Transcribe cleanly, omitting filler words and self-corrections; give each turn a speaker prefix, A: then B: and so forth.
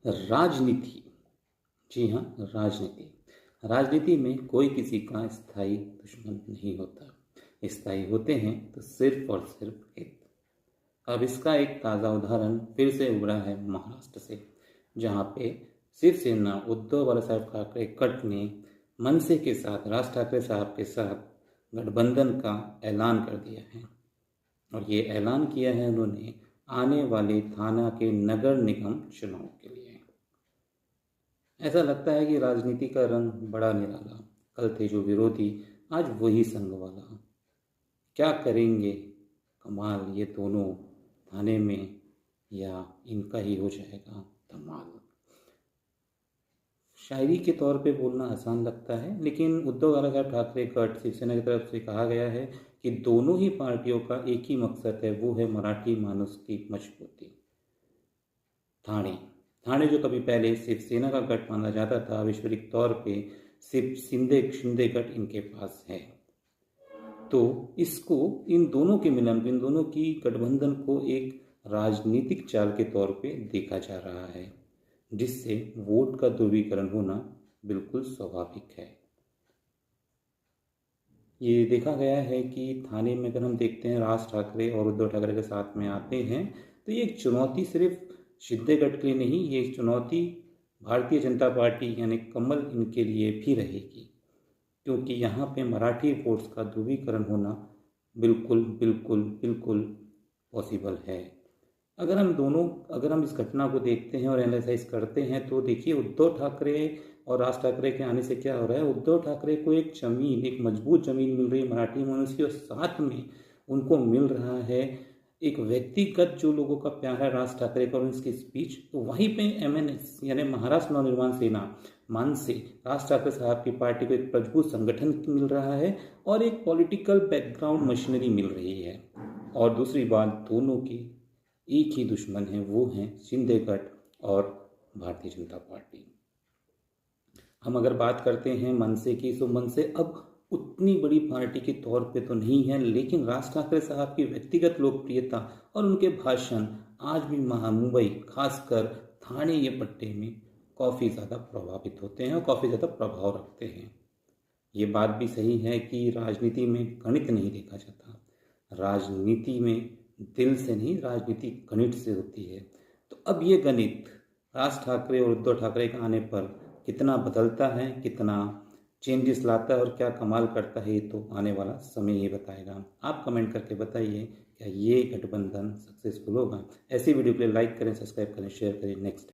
A: राजनीति। जी हाँ, राजनीति। राजनीति में कोई किसी का स्थायी दुश्मन नहीं होता। स्थायी होते हैं तो सिर्फ और सिर्फ हित। अब इसका एक ताज़ा उदाहरण फिर से उभरा है महाराष्ट्र से, जहाँ पे शिवसेना उद्धव बालासाहेब ठाकरे गट ने मनसे के साथ, राज ठाकरे साहब के साथ गठबंधन का ऐलान कर दिया है। और ये ऐलान किया है उन्होंने आने वाले थाना के नगर निगम चुनाव के लिए। ऐसा लगता है कि राजनीति का रंग बड़ा निराला। कल थे जो विरोधी, आज वही संग वाला। क्या करेंगे कमाल ये दोनों थाने में, या इनका ही हो जाएगा धमाल। शायरी के तौर पे बोलना आसान लगता है, लेकिन उद्धव बालासाहेब ठाकरे गट शिवसेना की तरफ से कहा गया है कि दोनों ही पार्टियों का एक ही मकसद है, वो है मराठी मानुस की मजबूती। ठाणे जो कभी पहले शिवसेना का गठ माना जाता था, विश्वविक तौर पे सिर्फ शिंदे गठ इनके पास है। तो इसको, इन दोनों के मिलन को, इन दोनों की गठबंधन को एक राजनीतिक चाल के तौर पे देखा जा रहा है, जिससे वोट का ध्रुवीकरण होना बिल्कुल स्वाभाविक है। ये देखा गया है कि थाने में अगर हम देखते हैं राज ठाकरे और उद्धव ठाकरे के साथ में आते हैं, तो ये एक चुनौती सिर्फ शिंदे गठ के लिए नहीं, ये चुनौती भारतीय जनता पार्टी यानी कमल इनके लिए भी रहेगी, क्योंकि यहाँ पे मराठी वोट्स का ध्रुवीकरण होना बिल्कुल बिल्कुल बिल्कुल पॉसिबल है। अगर हम इस घटना को देखते हैं और एनालाइज करते हैं, तो देखिए उद्धव ठाकरे और राज ठाकरे के आने से क्या हो रहा है। उद्धव ठाकरे को एक जमीन, एक मजबूत जमीन मिल रही है मराठी मनुष्य की, और साथ में उनको मिल रहा है एक व्यक्तिगत जो लोगों का प्यार है राज ठाकरे का और उनकी स्पीच। तो वहीं पे MNS यानी महाराष्ट्र नवनिर्माण सेना मनसे, राज ठाकरे साहब की पार्टी को एक मजबूत संगठन मिल रहा है और एक पॉलिटिकल बैकग्राउंड मशीनरी मिल रही है। और दूसरी बात, दोनों की एक ही दुश्मन है, वो हैं शिंदे गठ और भारतीय जनता पार्टी। हम अगर बात करते हैं मनसे की, तो मनसे अब उतनी बड़ी पार्टी के तौर पे तो नहीं है, लेकिन राज ठाकरे साहब की व्यक्तिगत लोकप्रियता और उनके भाषण आज भी मुंबई, खासकर थाने ये पट्टे में काफ़ी ज़्यादा प्रभावित होते हैं और काफ़ी ज़्यादा प्रभाव रखते हैं। ये बात भी सही है कि राजनीति में गणित नहीं देखा जाता, राजनीति में दिल से नहीं, राजनीति गणित से होती है। तो अब ये गणित राज ठाकरे और उद्धव ठाकरे के आने पर कितना बदलता है, कितना चेंजेस लाता है और क्या कमाल करता है, ये तो आने वाला समय ही बताएगा। आप कमेंट करके बताइए, क्या ये गठबंधन सक्सेसफुल होगा। ऐसी वीडियो के लिए लाइक करें, सब्सक्राइब करें, शेयर करें। नेक्स्ट